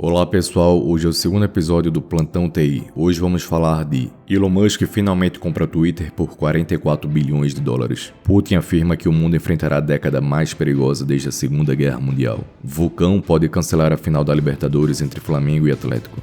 Olá pessoal, hoje é o segundo episódio do Plantão TI. Hoje vamos falar de Elon Musk finalmente compra Twitter por 44 bilhões de dólares. Putin afirma que o mundo enfrentará a década mais perigosa desde a Segunda Guerra Mundial. Vulcão pode cancelar a final da Libertadores entre Flamengo e Atlético.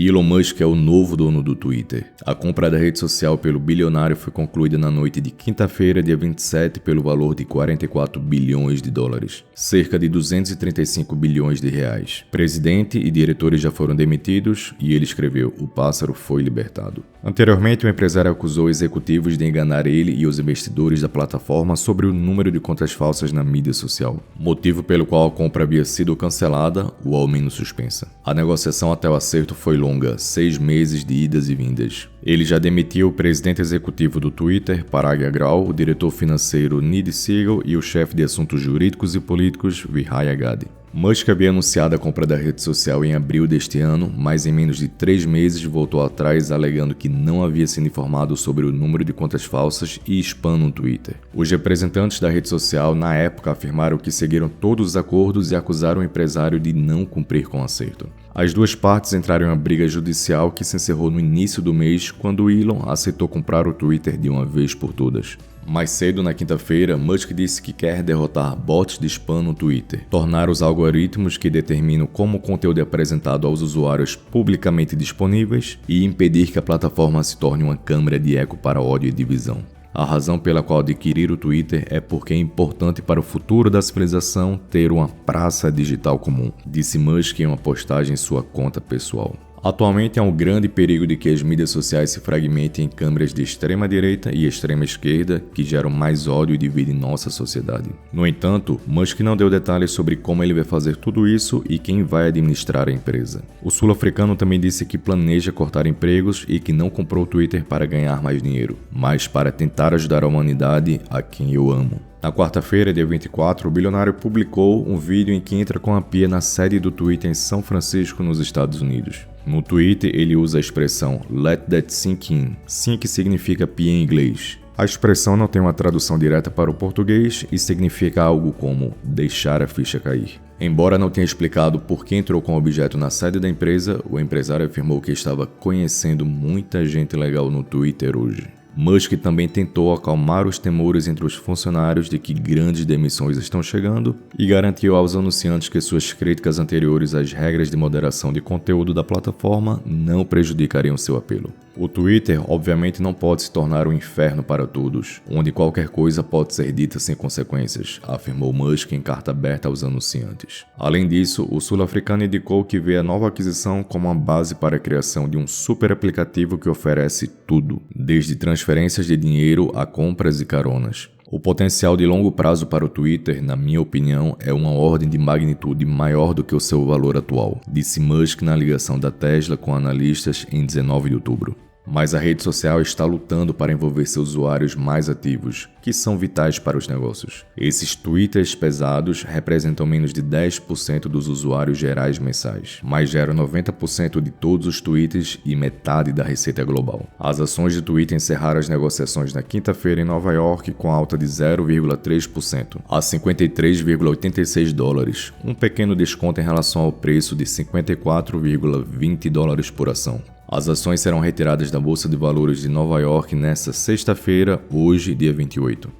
Elon Musk é o novo dono do Twitter. A compra da rede social pelo bilionário foi concluída na noite de quinta-feira, dia 27, pelo valor de 44 bilhões de dólares, cerca de 235 bilhões de reais. Presidente e diretores já foram demitidos e ele escreveu: "O pássaro foi libertado". Anteriormente, o empresário acusou executivos de enganar ele e os investidores da plataforma sobre o número de contas falsas na mídia social, motivo pelo qual a compra havia sido cancelada ou ao menos suspensa. A negociação até o acerto foi longa, 6 meses de idas e vindas. Ele já demitiu o presidente executivo do Twitter, Parag Agrawal, o diretor financeiro Ned Segal e o chefe de assuntos jurídicos e políticos, Vijay Gadde. Musk havia anunciado a compra da rede social em abril deste ano, mas em menos de 3 meses voltou atrás alegando que não havia sido informado sobre o número de contas falsas e spam no Twitter. Os representantes da rede social na época afirmaram que seguiram todos os acordos e acusaram o empresário de não cumprir com o acerto. As duas partes entraram em uma briga judicial que se encerrou no início do mês, quando Elon aceitou comprar o Twitter de uma vez por todas. Mais cedo, na quinta-feira, Musk disse que quer derrotar bots de spam no Twitter, tornar os algoritmos que determinam como o conteúdo é apresentado aos usuários publicamente disponíveis e impedir que a plataforma se torne uma câmara de eco para ódio e divisão. A razão pela qual adquirir o Twitter é porque é importante para o futuro da civilização ter uma praça digital comum, disse Musk em uma postagem em sua conta pessoal. Atualmente há um grande perigo de que as mídias sociais se fragmentem em câmaras de extrema-direita e extrema-esquerda que geram mais ódio e dividem nossa sociedade. No entanto, Musk não deu detalhes sobre como ele vai fazer tudo isso e quem vai administrar a empresa. O sul-africano também disse que planeja cortar empregos e que não comprou o Twitter para ganhar mais dinheiro, mas para tentar ajudar a humanidade, a quem eu amo. Na quarta-feira, dia 24, o bilionário publicou um vídeo em que entra com a pia na sede do Twitter em São Francisco, nos Estados Unidos. No Twitter, ele usa a expressão "Let that sink in", sink significa pia em inglês. A expressão não tem uma tradução direta para o português e significa algo como deixar a ficha cair. Embora não tenha explicado por que entrou com o objeto na sede da empresa, o empresário afirmou que estava conhecendo muita gente legal no Twitter hoje. Musk também tentou acalmar os temores entre os funcionários de que grandes demissões estão chegando e garantiu aos anunciantes que suas críticas anteriores às regras de moderação de conteúdo da plataforma não prejudicariam seu apelo. O Twitter, obviamente, não pode se tornar um inferno para todos, onde qualquer coisa pode ser dita sem consequências, afirmou Musk em carta aberta aos anunciantes. Além disso, o sul-africano indicou que vê a nova aquisição como uma base para a criação de um super aplicativo que oferece tudo, desde transferências de dinheiro a compras e caronas. O potencial de longo prazo para o Twitter, na minha opinião, é uma ordem de magnitude maior do que o seu valor atual, disse Musk na ligação da Tesla com analistas em 19 de outubro. Mas a rede social está lutando para envolver seus usuários mais ativos, que são vitais para os negócios. Esses twitters pesados representam menos de 10% dos usuários gerais mensais, mas geram 90% de todos os tweets e metade da receita global. As ações de Twitter encerraram as negociações na quinta-feira em Nova York com alta de 0,3% a 53,86 dólares, um pequeno desconto em relação ao preço de 54,20 dólares por ação. As ações serão retiradas da Bolsa de Valores de Nova York nesta sexta-feira, hoje, dia 28.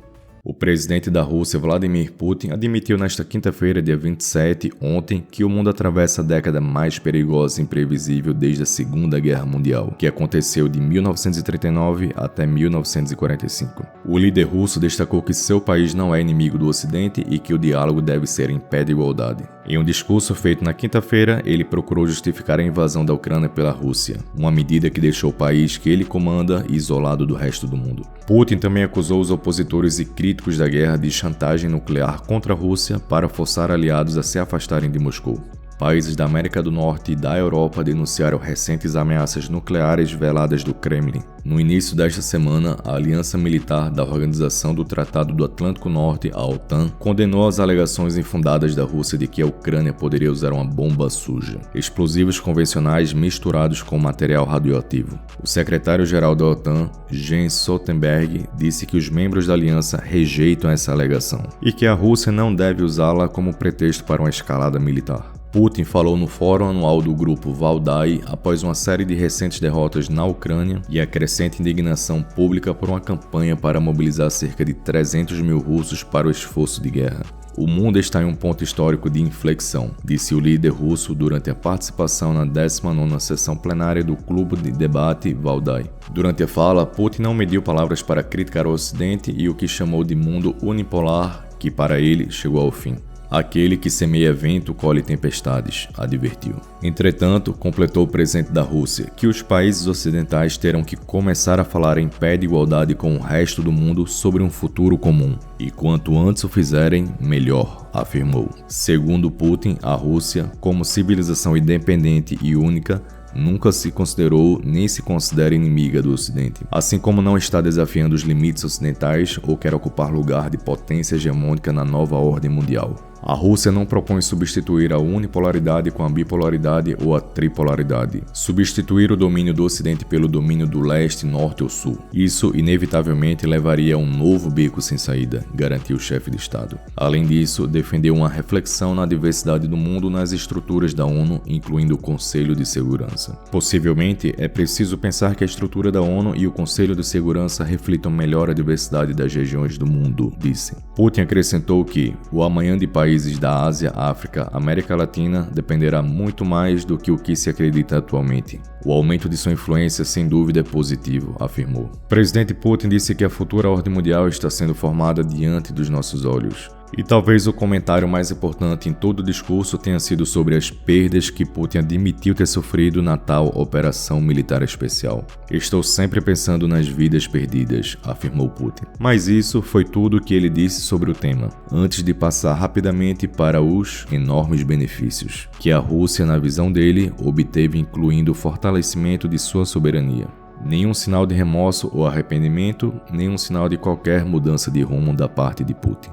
O presidente da Rússia, Vladimir Putin, admitiu nesta quinta-feira, dia 27, ontem, que o mundo atravessa a década mais perigosa e imprevisível desde a Segunda Guerra Mundial, que aconteceu de 1939 até 1945. O líder russo destacou que seu país não é inimigo do Ocidente e que o diálogo deve ser em pé de igualdade. Em um discurso feito na quinta-feira, ele procurou justificar a invasão da Ucrânia pela Rússia, uma medida que deixou o país que ele comanda isolado do resto do mundo. Putin também acusou os opositores e críticos da guerra de chantagem nuclear contra a Rússia para forçar aliados a se afastarem de Moscou. Países da América do Norte e da Europa denunciaram recentes ameaças nucleares veladas do Kremlin. No início desta semana, a Aliança Militar da Organização do Tratado do Atlântico Norte, a OTAN, condenou as alegações infundadas da Rússia de que a Ucrânia poderia usar uma bomba suja, explosivos convencionais misturados com material radioativo. O secretário-geral da OTAN, Jens Stoltenberg, disse que os membros da aliança rejeitam essa alegação e que a Rússia não deve usá-la como pretexto para uma escalada militar. Putin falou no fórum anual do grupo Valdai após uma série de recentes derrotas na Ucrânia e a crescente indignação pública por uma campanha para mobilizar cerca de 300 mil russos para o esforço de guerra. O mundo está em um ponto histórico de inflexão, disse o líder russo durante a participação na 19ª sessão plenária do Clube de Debate Valdai. Durante a fala, Putin não mediu palavras para criticar o Ocidente e o que chamou de mundo unipolar, que para ele chegou ao fim. Aquele que semeia vento colhe tempestades, advertiu. Entretanto, completou o presidente da Rússia, que os países ocidentais terão que começar a falar em pé de igualdade com o resto do mundo sobre um futuro comum. E quanto antes o fizerem, melhor, afirmou. Segundo Putin, a Rússia, como civilização independente e única, nunca se considerou nem se considera inimiga do Ocidente, assim como não está desafiando os limites ocidentais ou quer ocupar lugar de potência hegemônica na nova ordem mundial. A Rússia não propõe substituir a unipolaridade com a bipolaridade ou a tripolaridade, substituir o domínio do Ocidente pelo domínio do leste, norte ou sul. Isso, inevitavelmente, levaria a um novo beco sem saída, garantiu o chefe de Estado. Além disso, defendeu uma reflexão na diversidade do mundo nas estruturas da ONU, incluindo o Conselho de Segurança. Possivelmente, é preciso pensar que a estrutura da ONU e o Conselho de Segurança reflitam melhor a diversidade das regiões do mundo, disse. Putin acrescentou que o amanhã de países da Ásia, África, América Latina dependerá muito mais do que o que se acredita atualmente. O aumento de sua influência sem dúvida é positivo, afirmou. O presidente Putin disse que a futura ordem mundial está sendo formada diante dos nossos olhos. E talvez o comentário mais importante em todo o discurso tenha sido sobre as perdas que Putin admitiu ter sofrido na tal operação militar especial. Estou sempre pensando nas vidas perdidas, afirmou Putin. Mas isso foi tudo o que ele disse sobre o tema, antes de passar rapidamente para os enormes benefícios que a Rússia, na visão dele, obteve, incluindo o fortalecimento de sua soberania. Nenhum sinal de remorso ou arrependimento, nenhum sinal de qualquer mudança de rumo da parte de Putin.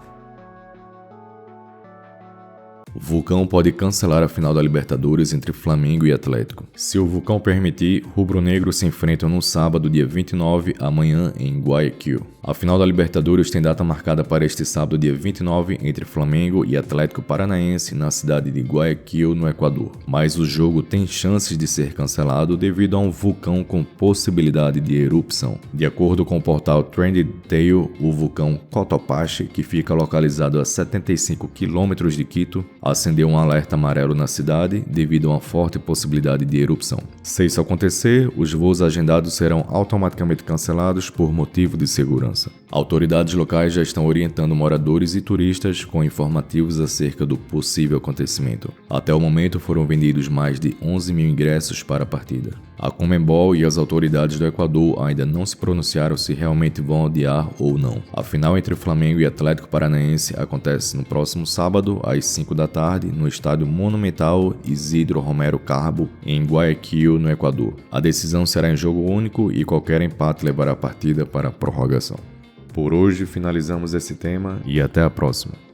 O Vulcão pode cancelar a final da Libertadores entre Flamengo e Atlético. Se o Vulcão permitir, rubro-negros se enfrentam no sábado, dia 29, amanhã, em Guayaquil. A final da Libertadores tem data marcada para este sábado, dia 29, entre Flamengo e Atlético Paranaense, na cidade de Guayaquil, no Equador. Mas o jogo tem chances de ser cancelado devido a um vulcão com possibilidade de erupção. De acordo com o portal Trending Tale, o vulcão Cotopaxi, que fica localizado a 75 km de Quito, acendeu um alerta amarelo na cidade devido a uma forte possibilidade de erupção. Se isso acontecer, os voos agendados serão automaticamente cancelados por motivo de segurança. Autoridades locais já estão orientando moradores e turistas com informativos acerca do possível acontecimento. Até o momento foram vendidos mais de 11 mil ingressos para a partida. A Conmebol e as autoridades do Equador ainda não se pronunciaram se realmente vão adiar ou não. A final entre Flamengo e Atlético Paranaense acontece no próximo sábado, às 5 da tarde, no estádio Monumental Isidro Romero Carbo, em Guayaquil, no Equador. A decisão será em jogo único e qualquer empate levará a partida para a prorrogação. Por hoje finalizamos esse tema e até a próxima.